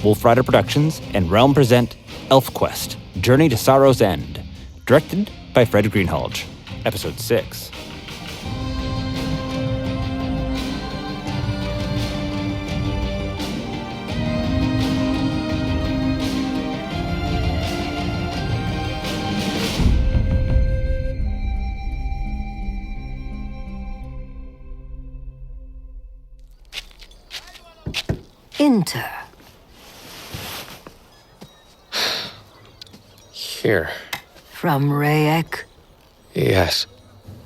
Wolf Rider Productions and Realm present ElfQuest, Journey to Sorrow's End, directed by Fred Greenhalgh. Episode 6. Enter. Here. From Rayek? Yes.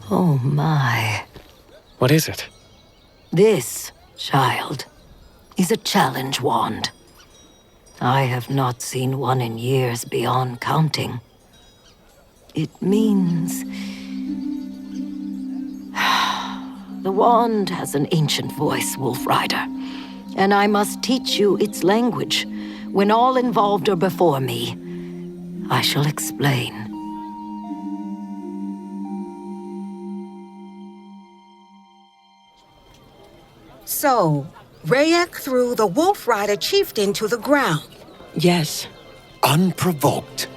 Oh my. What is it? This, child, is a challenge wand. I have not seen one in years beyond counting. It means... The wand has an ancient voice, Wolf Rider, and I must teach you its language. When all involved are before me, I shall explain. So, Rayek threw the Wolf Rider chieftain to the ground. Yes. Unprovoked.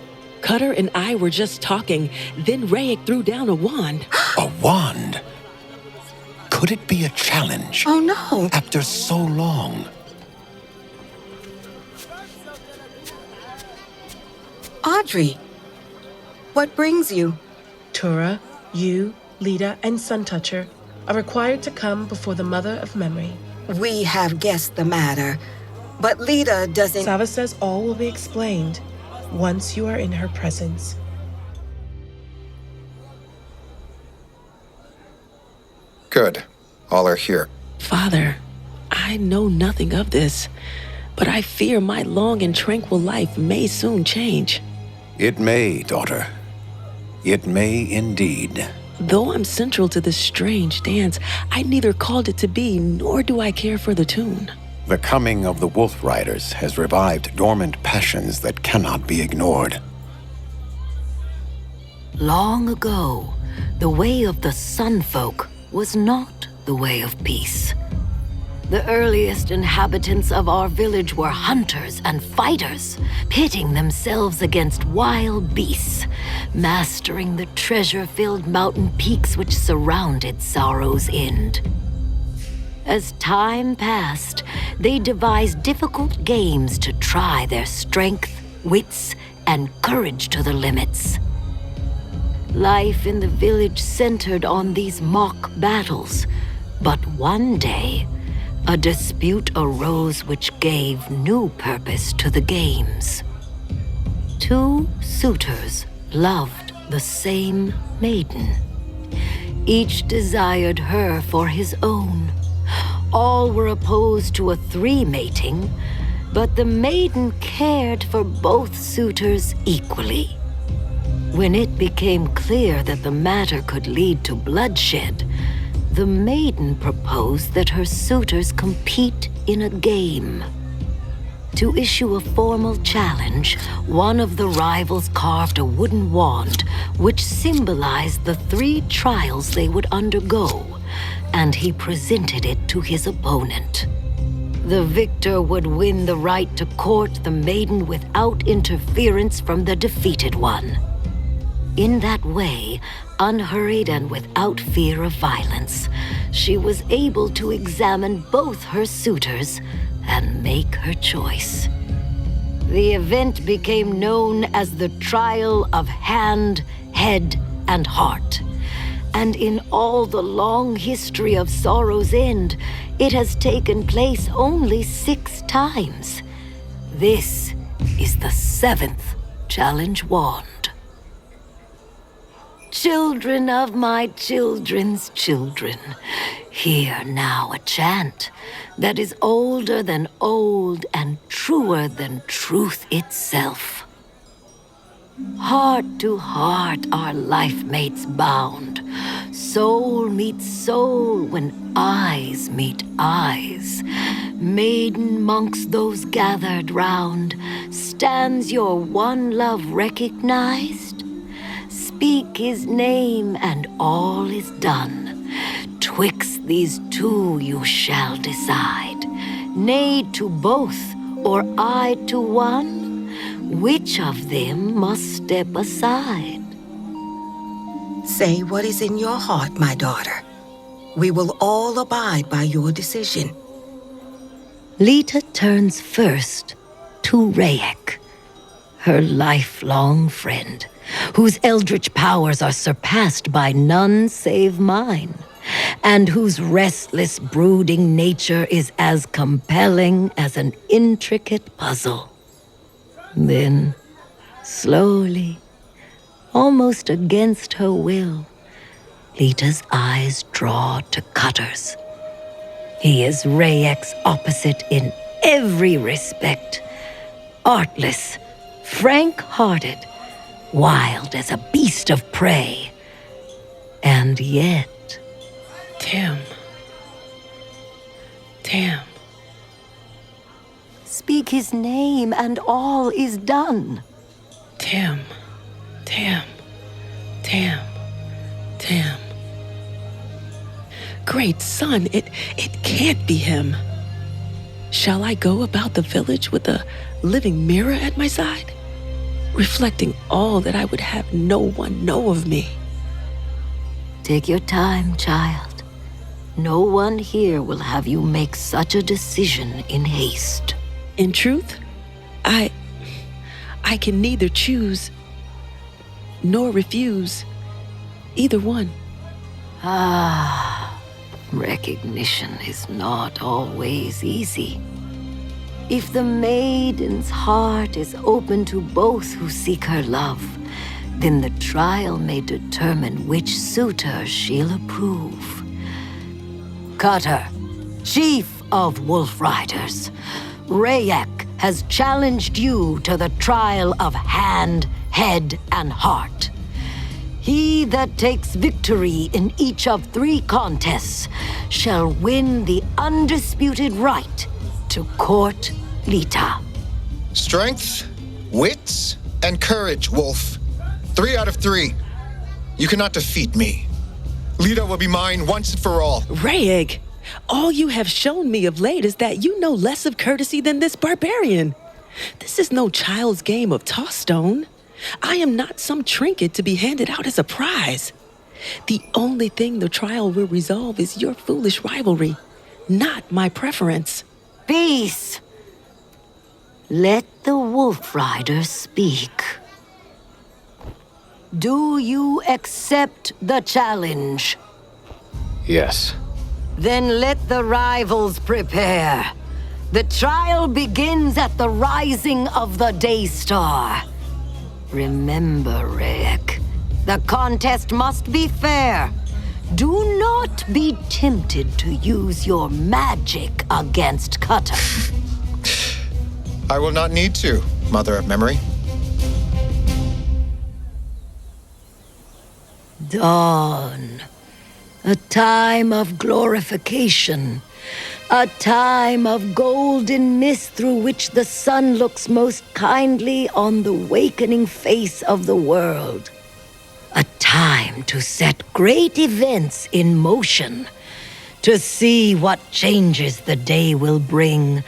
Cutter and I were just talking, then Rayek threw down a wand. A wand? Could it be a challenge? Oh no! After so long. Audrey, what brings you? Tura, you, Leetah, and Suntoucher are required to come before the Mother of Memory. We have guessed the matter, but Leetah doesn't... Sava says all will be explained once you are in her presence. Good. All are here. Father, I know nothing of this, but I fear my long and tranquil life may soon change. It may, daughter. It may indeed. Though I'm central to this strange dance, I neither called it to be, nor do I care for the tune. The coming of the Wolf Riders has revived dormant passions that cannot be ignored. Long ago, the way of the Sun Folk was not the way of peace. The earliest inhabitants of our village were hunters and fighters, pitting themselves against wild beasts, mastering the treasure-filled mountain peaks which surrounded Sorrow's End. As time passed, they devised difficult games to try their strength, wits, and courage to the limits. Life in the village centered on these mock battles, but one day, a dispute arose which gave new purpose to the games. Two suitors loved the same maiden. Each desired her for his own. All were opposed to a three-mating, but the maiden cared for both suitors equally. When it became clear that the matter could lead to bloodshed, the maiden proposed that her suitors compete in a game. To issue a formal challenge, one of the rivals carved a wooden wand which symbolized the 3 trials they would undergo, and he presented it to his opponent. The victor would win the right to court the maiden without interference from the defeated one. In that way, unhurried and without fear of violence, she was able to examine both her suitors and make her choice. The event became known as the Trial of Hand, Head, and Heart. And in all the long history of Sorrow's End, it has taken place only 6 times. This is the 7th challenge wand. Children of my children's children, hear now a chant that is older than old and truer than truth itself. Heart to heart are life mates bound. Soul meets soul when eyes meet eyes. Maiden monks those gathered round, stands your one love recognized? Speak his name and all is done. Twixt these two you shall decide. Nay, to both or eye to one, which of them must step aside? Say what is in your heart, my daughter. We will all abide by your decision. Leetah turns first to Rayek, her lifelong friend, whose eldritch powers are surpassed by none save mine, and whose restless, brooding nature is as compelling as an intricate puzzle. Then, slowly, almost against her will, Leetah's eyes draw to Cutter's. He is Rayek's opposite in every respect. Artless, frank-hearted, wild as a beast of prey. And yet... Tim. Speak his name and all is done. Tim. Great son, it can't be him. Shall I go about the village with a living mirror at my side, reflecting all that I would have no one know of me? Take your time, child. No one here will have you make such a decision in haste. In truth, I can neither choose nor refuse either one. Recognition is not always easy. If the maiden's heart is open to both who seek her love, then the trial may determine which suitor she'll approve. Cutter, chief of Wolf Riders, Rayek has challenged you to the trial of hand, head, and heart. He that takes victory in each of 3 contests shall win the undisputed right to court Leetah. Strength, wits, and courage, Wolf. 3 out of 3. You cannot defeat me. Leetah will be mine once and for all. Rayek, all you have shown me of late is that you know less of courtesy than this barbarian. This is no child's game of toss-stone. I am not some trinket to be handed out as a prize. The only thing the trial will resolve is your foolish rivalry, not my preference. Peace! Let the Wolf Rider speak. Do you accept the challenge? Yes. Then let the rivals prepare. The trial begins at the rising of the day star. Remember, Rayek, the contest must be fair. Do not be tempted to use your magic against Cutter. I will not need to, Mother of Memory. Dawn. A time of glorification. A time of golden mist through which the sun looks most kindly on the wakening face of the world. A time to set great events in motion, to see what changes the day will bring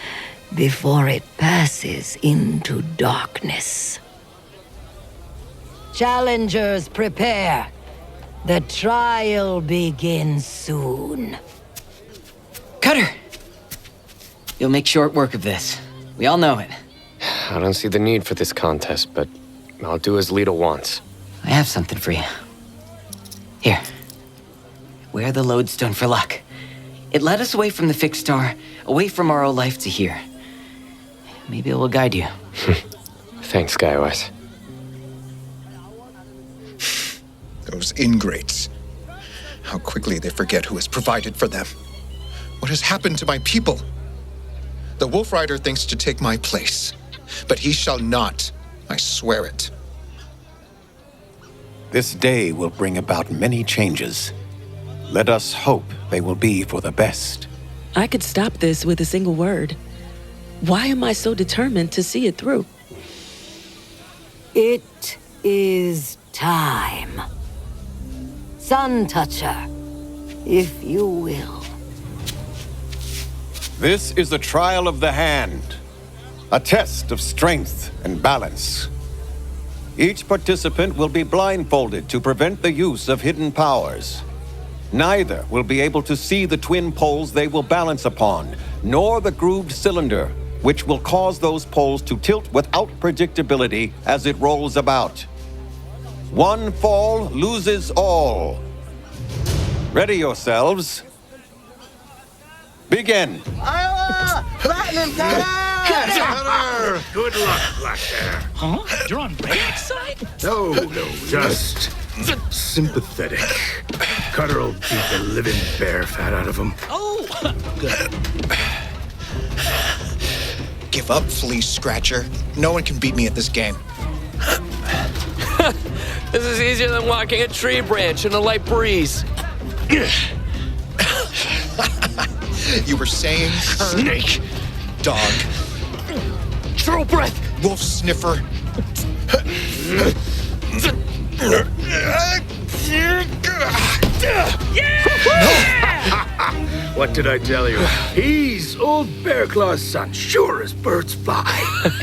before it passes into darkness. Challengers, prepare. The trial begins soon. Cutter! You'll make short work of this. We all know it. I don't see the need for this contest, but I'll do as Leetah wants. I have something for you. Here. Wear the lodestone for luck. It led us away from the fixed star, away from our old life to here. Maybe it will guide you. Thanks, Skywise. Those ingrates. How quickly they forget who has provided for them. What has happened to my people? The Wolf Rider thinks to take my place, but he shall not. I swear it. This day will bring about many changes. Let us hope they will be for the best. I could stop this with a single word. Why am I so determined to see it through? It is time. Sun Toucher, if you will. This is the trial of the hand. A test of strength and balance. Each participant will be blindfolded to prevent the use of hidden powers. Neither will be able to see the twin poles they will balance upon, nor the grooved cylinder, which will cause those poles to tilt without predictability as it rolls about. One fall loses all. Ready yourselves. Begin. Good luck, Black Bear. Huh? You're on Rayek's side? No, just sympathetic. Cutter'll beat the living bear fat out of him. Oh! Give up, Flea Scratcher. No one can beat me at this game. This is easier than walking a tree branch in a light breeze. You were saying, Kern? Snake! Dog. True breath! Wolf Sniffer. What did I tell you? He's old Bear Claw's son, sure as birds fly.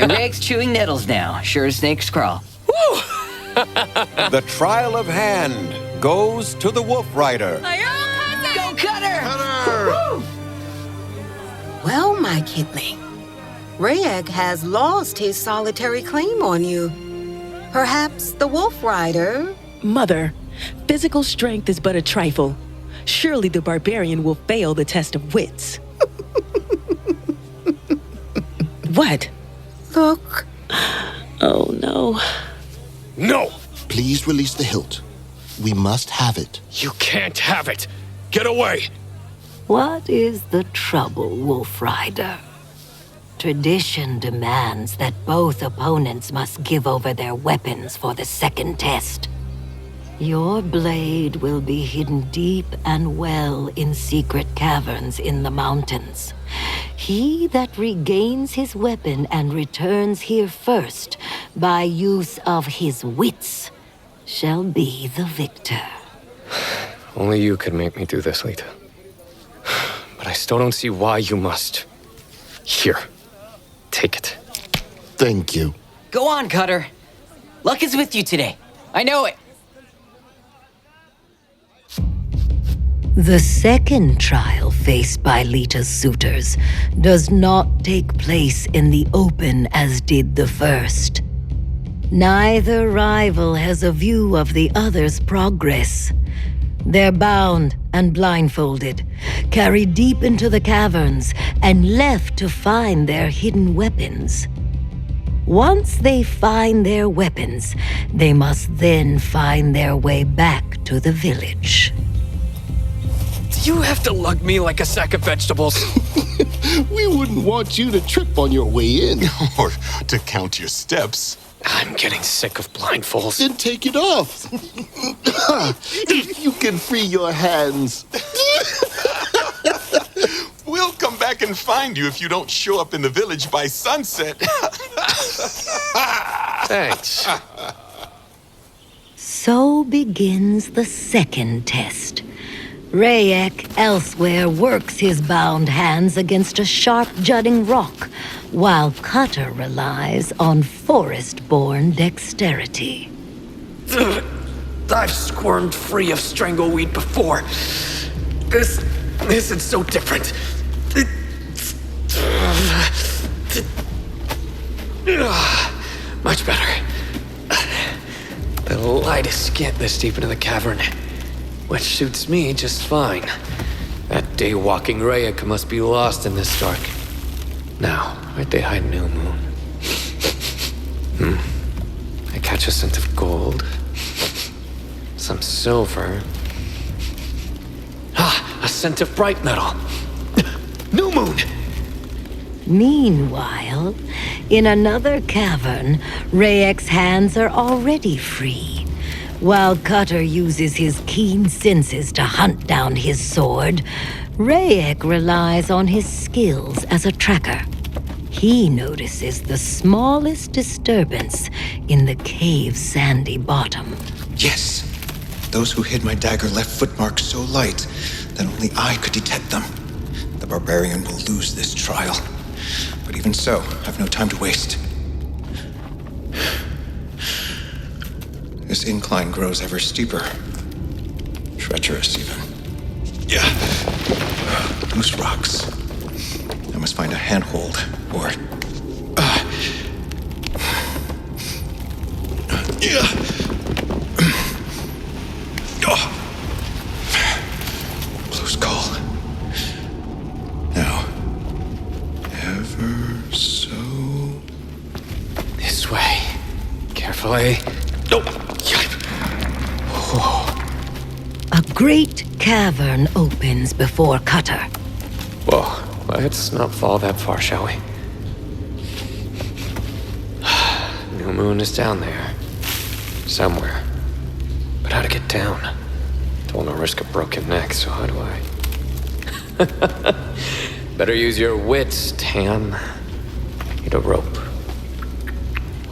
And Rayek's chewing nettles now, sure as snakes crawl. The trial of hand goes to the Wolf Rider. Go, Cutter! Well, my kidling, Rayek has lost his solitary claim on you. Perhaps the Wolf Rider... Mother, physical strength is but a trifle. Surely the barbarian will fail the test of wits. What? Look. Oh, no. No! Please release the hilt. We must have it. You can't have it! Get away! What is the trouble, Wolf Rider? Tradition demands that both opponents must give over their weapons for the second test. Your blade will be hidden deep and well in secret caverns in the mountains. He that regains his weapon and returns here first by use of his wits shall be the victor. Only you could make me do this, Leetah. But I still don't see why you must. Here. Take it. Thank you. Go on, Cutter. Luck is with you today. I know it. The second trial faced by Leetah's suitors does not take place in the open as did the first. Neither rival has a view of the other's progress. They're bound and blindfolded, carried deep into the caverns, and left to find their hidden weapons. Once they find their weapons, they must then find their way back to the village. Do you have to lug me like a sack of vegetables? We wouldn't want you to trip on your way in. Or to count your steps. I'm getting sick of blindfolds. Then take it off. If you can free your hands. We'll come back and find you if you don't show up in the village by sunset. Thanks. So begins the second test. Rayek elsewhere works his bound hands against a sharp jutting rock, while Cutter relies on forest-born dexterity. I've squirmed free of strangleweed before. This is so different. Much better. The light is scant this deep into the cavern, which suits me just fine. That day-walking Rayek must be lost in this dark. Now, where'd they hide New Moon? I catch a scent of gold. Some silver. Ah, a scent of bright metal. New Moon! Meanwhile, in another cavern, Rayek's hands are already free. While Cutter uses his keen senses to hunt down his sword, Rayek relies on his skills as a tracker. He notices the smallest disturbance in the cave's sandy bottom. Yes! Those who hid my dagger left footmarks so light that only I could detect them. The barbarian will lose this trial. But even so, I've no time to waste. This incline grows ever steeper. Treacherous, even. Yeah. Loose rocks. I must find a handhold, or... Close call. Now, ever so... This way. Carefully. Oh! A great cavern opens before Cutter. Well, let's not fall that far, shall we? New moon is down there. Somewhere. But how to get down? Don't want to risk a broken neck, so how do I? Better use your wits, Tam. Need a rope.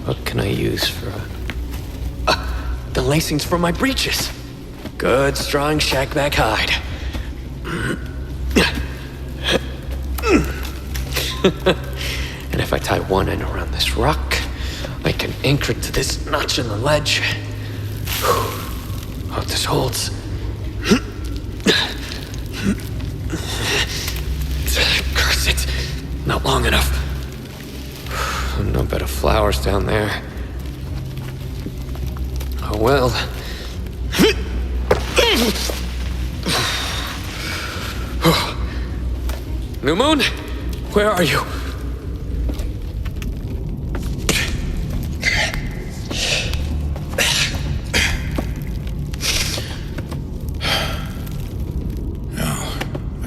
What can I use for the lacings for my breeches. Good, strong shackback hide. And if I tie one end around this rock, I can anchor it to this notch in the ledge. Hope this holds. Curse it. Not long enough. No bed of flowers down there. Oh well. New Moon? Where are you?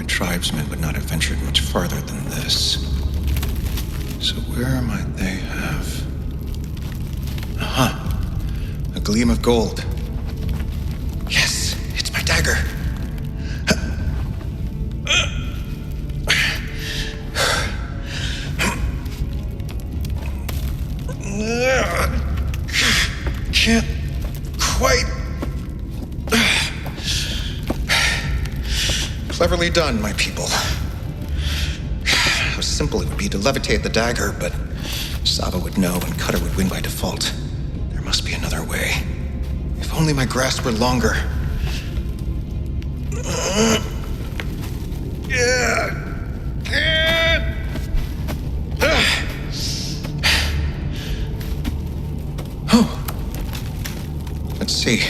Tribesmen would not have ventured much farther than this. So where might they have... Aha! A gleam of gold. Yes, it's my dagger. Can't quite... Cleverly done, my people. How simple it would be to levitate the dagger, but Sava would know and Cutter would win by default. There must be another way. If only my grasp were longer. Oh. Let's see.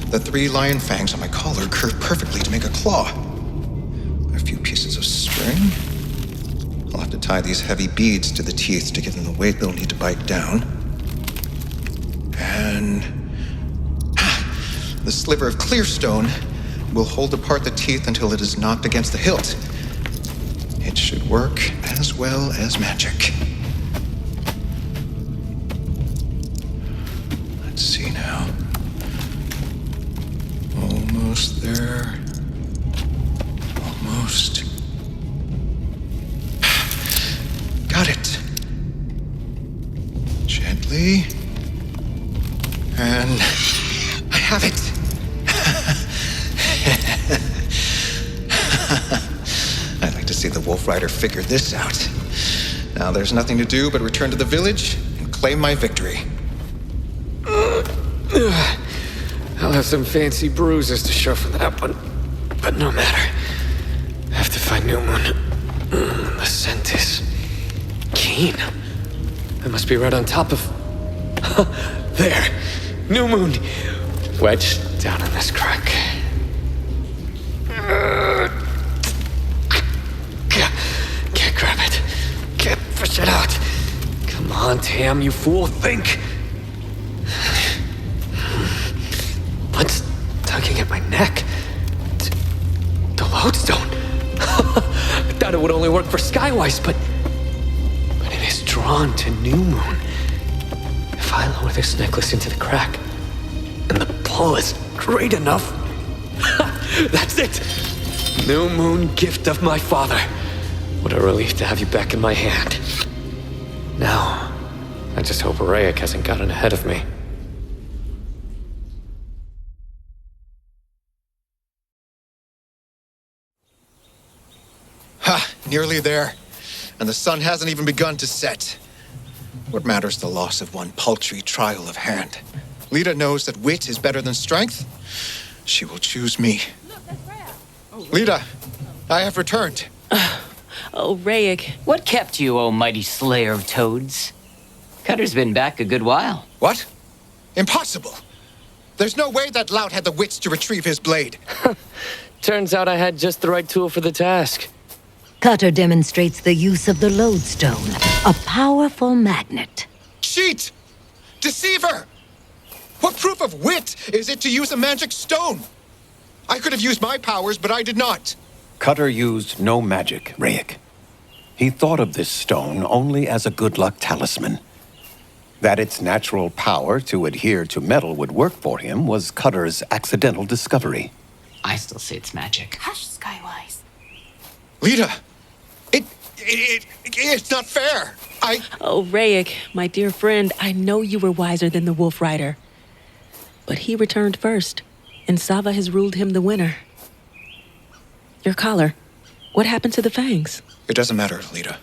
The 3 lion fangs on my collar curve perfectly to make a claw. Pieces of string. I'll have to tie these heavy beads to the teeth to give them the weight they'll need to bite down. And... the sliver of clear stone will hold apart the teeth until it is knocked against the hilt. It should work as well as magic. Let's see now. Almost there. Almost. Got it. Gently. And I have it. I'd like to see the Wolf Rider figure this out. Now there's nothing to do but return to the village and claim my victory. I'll have some fancy bruises to show for that one, but no matter. I have to find New Moon. The scent is keen. I must be right on top of... there. New Moon. Wedged down in this crack. Can't grab it. Can't push it out. Come on, Tam, you fool. Think. What's tugging at my neck? The lodestone. I thought it would only work for Skywise, but it is drawn to New Moon. If I lower this necklace into the crack, and the pull is great enough, that's it! New Moon, gift of my father. What a relief to have you back in my hand. Now, I just hope Rayek hasn't gotten ahead of me. Ha! Nearly there. and the sun hasn't even begun to set. What matters the loss of one paltry trial of hand? Leetah knows that wit is better than strength. She will choose me. Leetah, I have returned. Oh, Rayek. What kept you, O mighty slayer of toads? Cutter's been back a good while. What? Impossible! There's no way that lout had the wits to retrieve his blade. Turns out I had just the right tool for the task. Cutter demonstrates the use of the lodestone, a powerful magnet. Cheat! Deceiver! What proof of wit is it to use a magic stone? I could have used my powers, but I did not. Cutter used no magic, Rayek. He thought of this stone only as a good luck talisman. That its natural power to adhere to metal would work for him was Cutter's accidental discovery. I still say it's magic. Hush, Skywise. Leetah! It's not fair! Oh, Rayek, my dear friend, I know you were wiser than the Wolf Rider. But he returned first, and Sava has ruled him the winner. Your collar. What happened to the fangs? It doesn't matter, Leetah.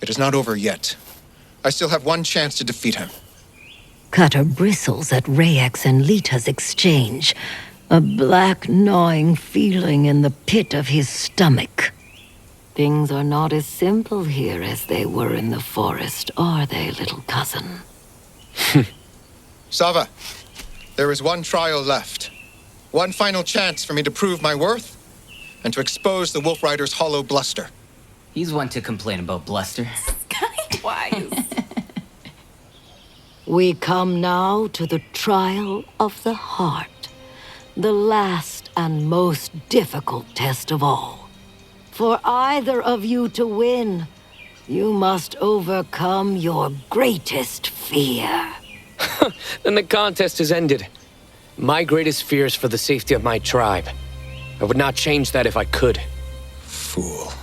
It is not over yet. I still have one chance to defeat him. Cutter bristles at Rayek's and Leetah's exchange, a black gnawing feeling in the pit of his stomach. Things are not as simple here as they were in the forest, are they, little cousin? Sava, there is one trial left. One final chance for me to prove my worth and to expose the Wolf Rider's hollow bluster. He's one to complain about bluster. Skywise. We come now to the trial of the heart, the last and most difficult test of all. For either of you to win, you must overcome your greatest fear. Then the contest is ended. My greatest fear is for the safety of my tribe. I would not change that if I could. Fool.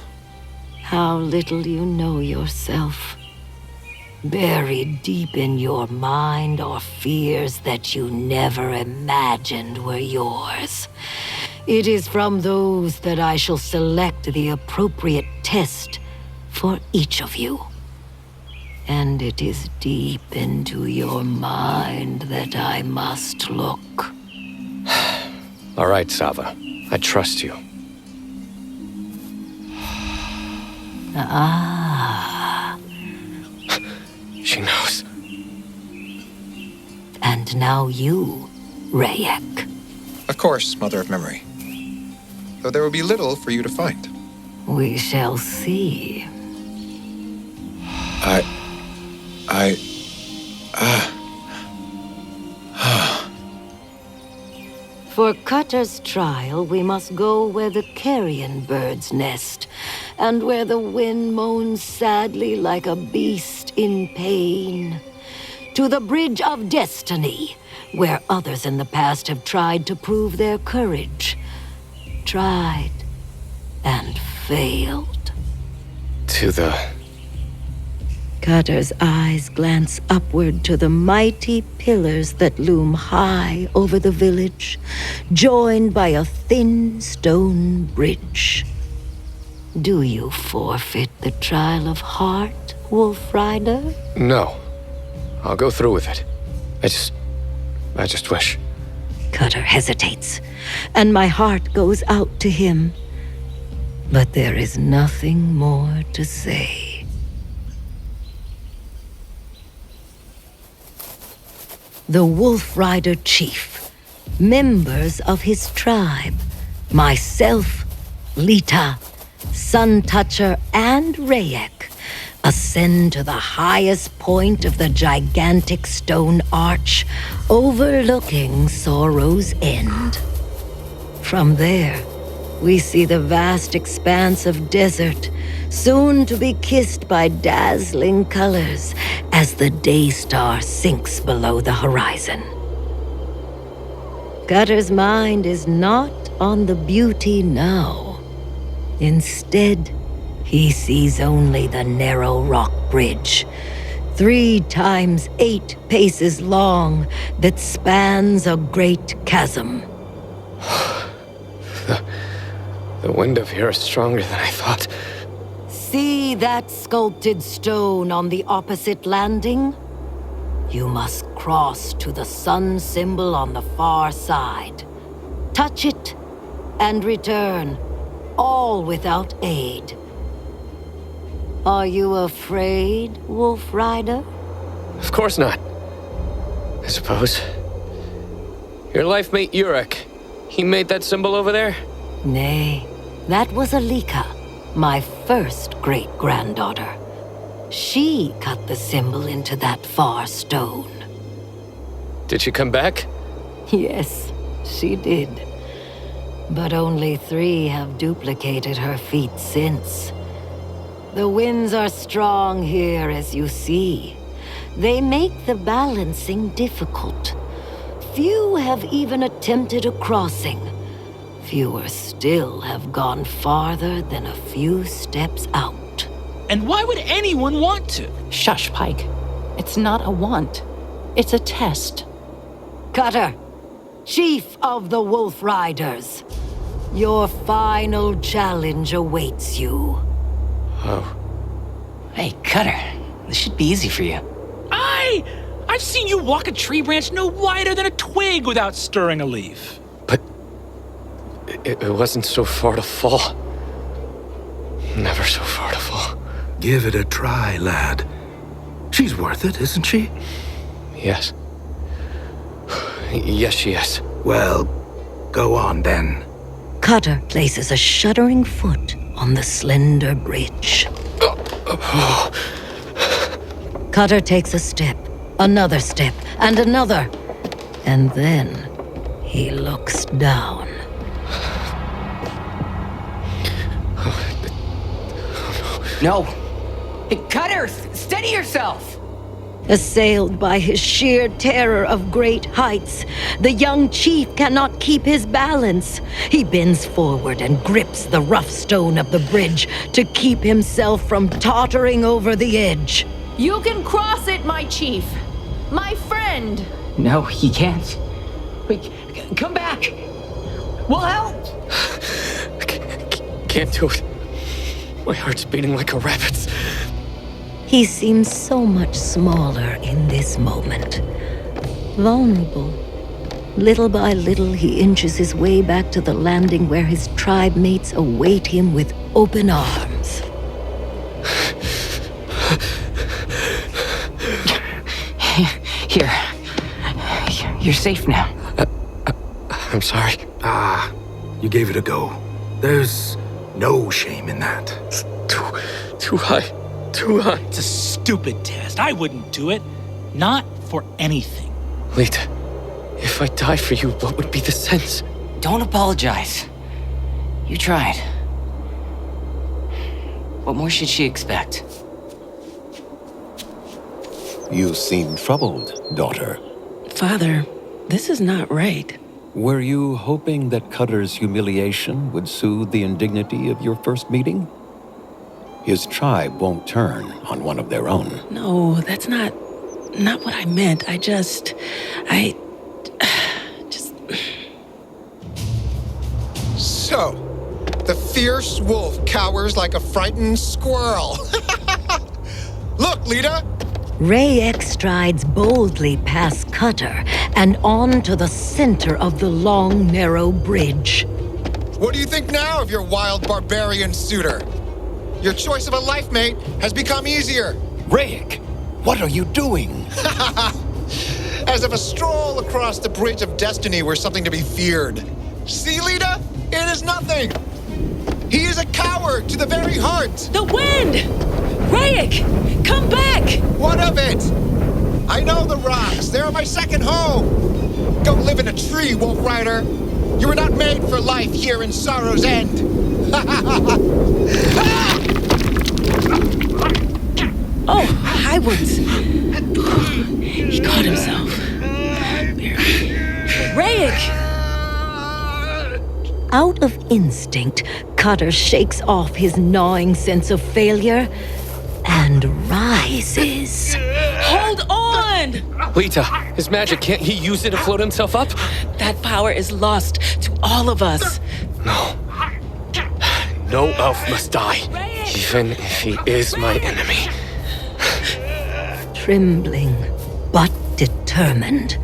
How little you know yourself. Buried deep in your mind are fears that you never imagined were yours. It is from those that I shall select the appropriate test for each of you. And it is deep into your mind that I must look. All right, Sava. I trust you. Ah. She knows. And now you, Rayek. Of course, Mother of Memory. Though there will be little for you to find. We shall see. For Cutter's trial, we must go where the carrion birds nest, and where the wind moans sadly like a beast in pain. To the Bridge of Destiny, where others in the past have tried to prove their courage. Tried and failed. To the... Cutter's eyes glance upward to the mighty pillars that loom high over the village, joined by a thin stone bridge. Do you forfeit the trial of heart, Wolf Rider? No. I'll go through with it. I just wish. Cutter hesitates, and my heart goes out to him. But there is nothing more to say. The Wolf Rider Chief, members of his tribe, myself, Leetah, Sun Toucher, and Rayek, ascend to the highest point of the gigantic stone arch overlooking Sorrow's End. From there, we see the vast expanse of desert, soon to be kissed by dazzling colors as the day star sinks below the horizon. Cutter's mind is not on the beauty now. Instead, he sees only the narrow rock bridge, 3 times 8 paces long, that spans a great chasm. The wind up here is stronger than I thought. See that sculpted stone on the opposite landing? You must cross to the sun symbol on the far side. Touch it and return, all without aid. Are you afraid, Wolf Rider? Of course not. I suppose. Your life mate Urek, he made that symbol over there? Nay, that was Leetah, my first great-granddaughter. She cut the symbol into that far stone. Did she come back? Yes, she did. But only 3 have duplicated her feat since. The winds are strong here, as you see. They make the balancing difficult. Few have even attempted a crossing. Fewer still have gone farther than a few steps out. And why would anyone want to? Shush, Pike. It's not a want. It's a test. Cutter, Chief of the Wolf Riders, your final challenge awaits you. Oh. Hey, Cutter. This should be easy for you. I've seen you walk a tree branch no wider than a twig without stirring a leaf. But it wasn't so far to fall. Never so far to fall. Give it a try, lad. She's worth it, isn't she? Yes. Yes, she is. Well, go on then. Cutter places a shuddering foot on the slender bridge. Cutter takes a step, another step, and another. And then he looks down. No. Hey, Cutter, steady yourself! Assailed by his sheer terror of great heights, the young chief cannot keep his balance. He bends forward and grips the rough stone of the bridge to keep himself from tottering over the edge. You can cross it, my chief. My friend. No, he can't. Wait, come back. We'll help. Can't do it. My heart's beating like a rabbit's. He seems so much smaller in this moment. Vulnerable. Little by little, he inches his way back to the landing where his tribe mates await him with open arms. Here. You're safe now. I'm sorry. You gave it a go. There's no shame in that. Too high. Too high. It's a stupid test. I wouldn't do it. Not for anything. Leetah, if I die for you, what would be the sense? Don't apologize. You tried. What more should she expect? You seem troubled, daughter. Father, this is not right. Were you hoping that Cutter's humiliation would soothe the indignity of your first meeting? His tribe won't turn on one of their own. No, that's not what I meant. I just... So, the fierce wolf cowers like a frightened squirrel. Look, Leetah! Rayek strides boldly past Cutter and on to the center of the long, narrow bridge. What do you think now of your wild barbarian suitor? Your choice of a life mate has become easier. Rayek, what are you doing? As if a stroll across the bridge of destiny were something to be feared. See, Leetah? It is nothing. He is a coward to the very heart. The wind! Rayek, come back! What of it? I know the rocks. They're my second home. Go live in a tree, Wolf Rider. You were not made for life here in Sorrow's End. Oh, hi, Woods. He caught himself. Rayek! Out of instinct, Cutter shakes off his gnawing sense of failure and rises. Hold on! Leetah, his magic, can't he use it to float himself up? That power is lost to all of us. No. No elf must die, even if he is my enemy. Trembling, but determined,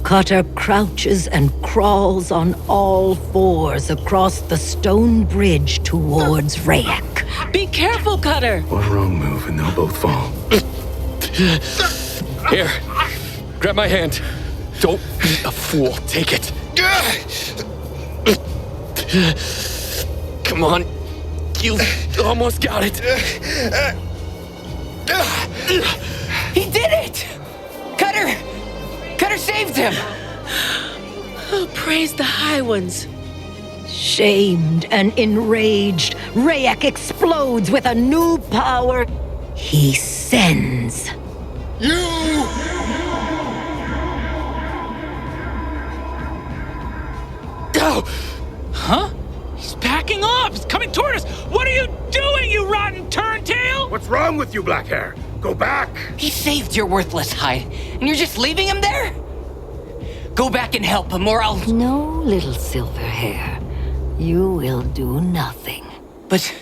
Cutter crouches and crawls on all fours across the stone bridge towards Rayek. Be careful, Cutter! One wrong move and they'll both fall. Here, grab my hand. Don't be a fool. Take it. Come on. You almost got it. He did it! Cutter! Cutter saved him! Oh, praise the High Ones. Shamed and enraged, Rayek explodes with a new power he sends. Go! Huh? He's backing off! He's coming toward us! What are you doing, you rotten turntail? What's wrong with you, black hair? Go back! He saved your worthless hide, and you're just leaving him there? Go back and help him, or I'll... No, little silver hair. You will do nothing. But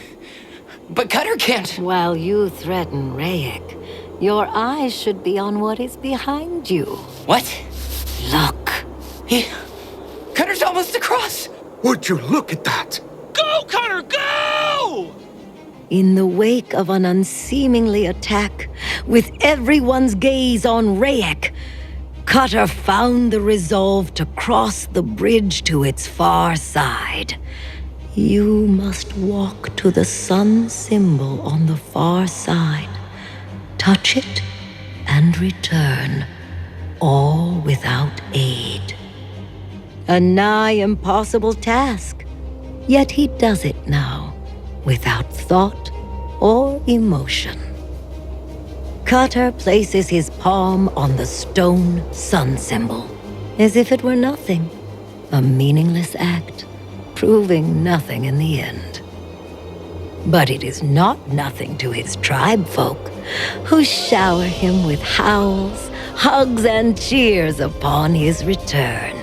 Cutter can't... While you threaten Rayek, your eyes should be on what is behind you. What? Look. Cutter's almost across! Would you look at that? Go, Cutter, go! In the wake of an unseemingly attack, with everyone's gaze on Rayek, Cutter found the resolve to cross the bridge to its far side. You must walk to the sun symbol on the far side, touch it, and return, all without aid. A nigh impossible task, yet he does it now, without thought or emotion. Cutter places his palm on the stone sun symbol, as if it were nothing, a meaningless act, proving nothing in the end. But it is not nothing to his tribe folk, who shower him with howls, hugs, and cheers upon his return.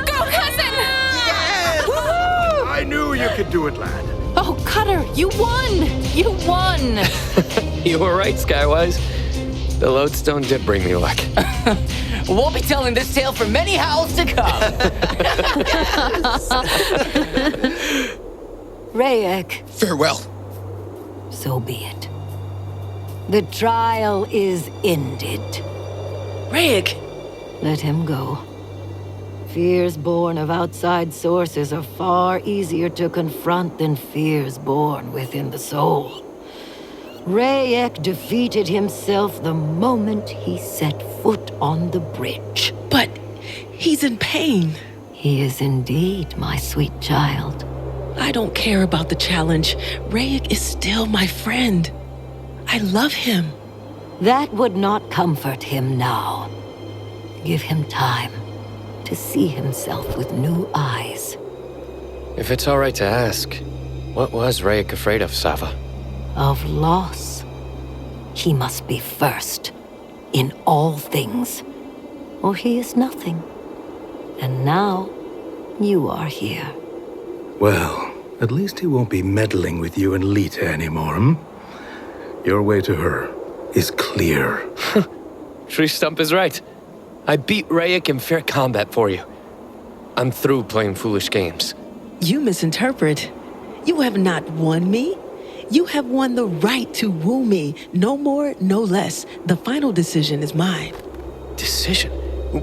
Go, cousin! I knew you could do it, lad. Oh, Cutter, you won! You won! You were right, Skywise. The lodestone did bring me luck. We'll be telling this tale for many howls to come. Rayek. Farewell. So be it. The trial is ended. Rayek! Let him go. Fears born of outside sources are far easier to confront than fears born within the soul. Rayek defeated himself the moment he set foot on the bridge. But he's in pain. He is indeed, my sweet child. I don't care about the challenge. Rayek is still my friend. I love him. That would not comfort him now. Give him time to see himself with new eyes. If it's all right to ask, what was Rayek afraid of, Sava? Of loss. He must be first, in all things, or he is nothing. And now, you are here. Well, at least he won't be meddling with you and Leetah anymore, hmm? Your way to her is clear. Tree Stump is right. I beat Rayek in fair combat for you. I'm through playing foolish games. You misinterpret. You have not won me. You have won the right to woo me. No more, no less. The final decision is mine. Decision?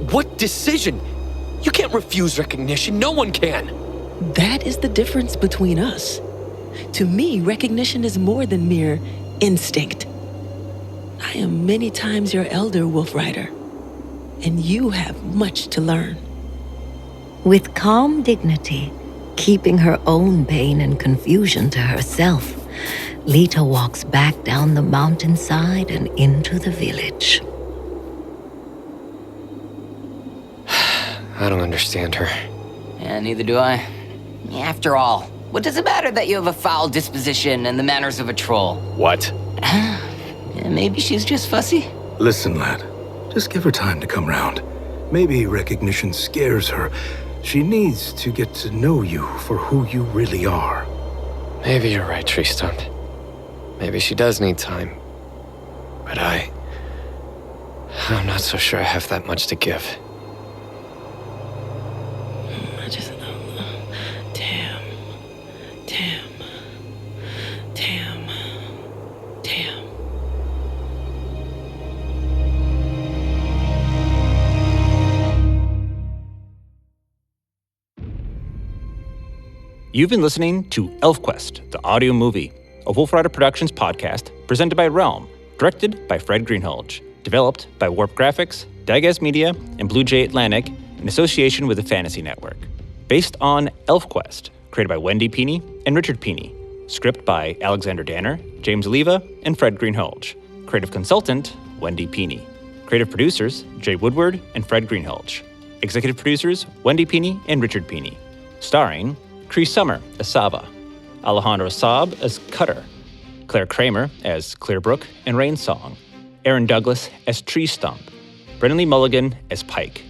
What decision? You can't refuse recognition. No one can. That is the difference between us. To me, recognition is more than mere instinct. I am many times your elder, Wolf Rider, and you have much to learn. With calm dignity, keeping her own pain and confusion to herself, Leetah walks back down the mountainside and into the village. I don't understand her. Yeah, neither do I. After all, what does it matter that you have a foul disposition and the manners of a troll? What? Yeah, maybe she's just fussy. Listen, lad. Just give her time to come round. Maybe recognition scares her. She needs to get to know you for who you really are. Maybe you're right, Tree Stump. Maybe she does need time. But I'm not so sure I have that much to give. I just don't know. Tam. You've been listening to ElfQuest, the audio movie, a Wolf Rider Productions podcast presented by Realm, directed by Fred Greenhalgh, developed by Warp Graphics, Digas Media, and Blue Jay Atlantic in association with the Fantasy Network. Based on ElfQuest, created by Wendy Peeney and Richard Peeney. Script by Alexander Danner, James Leetah, and Fred Greenhalgh. Creative consultant, Wendy Peeney. Creative producers, Jay Woodward and Fred Greenhalgh. Executive producers, Wendy Peeney and Richard Peeney. Starring Cree Summer as Sava, Alejandro Saab as Cutter, Claire Kramer as Clearbrook and Rainsong, Aaron Douglas as Tree Stump, Brennan Lee Mulligan as Pike,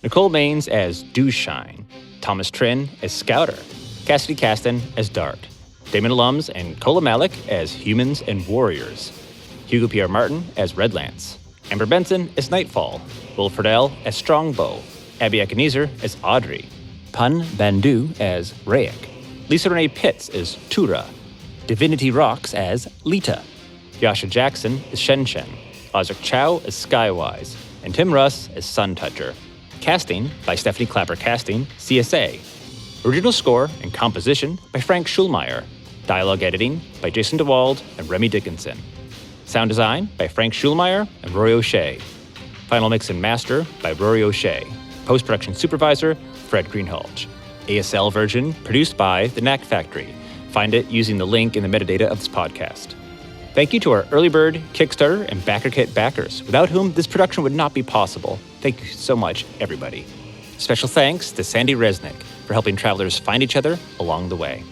Nicole Maines as Dewshine, Thomas Trin as Scouter, Cassidy Caston as Dart, Damon Alums and Cola Malik as Humans and Warriors, Hugo Pierre Martin as Redlance, Amber Benson as Nightfall, Will Friedel as Strongbow, Abby Ebenezer as Audrey, Pun Bandu as Rayek, Lisa Renee Pitts as Tura, Divinity Rocks as Leetah, Yasha Jackson as Shen Shen, Ozric Chow as Skywise, and Tim Russ as Sun Toucher. Casting by Stephanie Clapper Casting, CSA. Original score and composition by Frank Schulmeyer. Dialogue editing by Jason DeWald and Remy Dickinson. Sound design by Frank Schulmeyer and Rory O'Shea. Final mix and master by Rory O'Shea. Post-production supervisor, Fred Greenhalgh. ASL version produced by The Knack Factory. Find it using the link in the metadata of this podcast. Thank you to our Early Bird, Kickstarter, and Backer Kit backers, without whom this production would not be possible. Thank you so much, everybody. Special thanks to Sandy Resnick for helping travelers find each other along the way.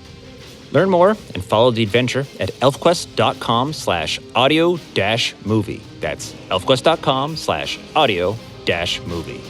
Learn more and follow the adventure at elfquest.com/audio-movie. That's elfquest.com/audio-movie.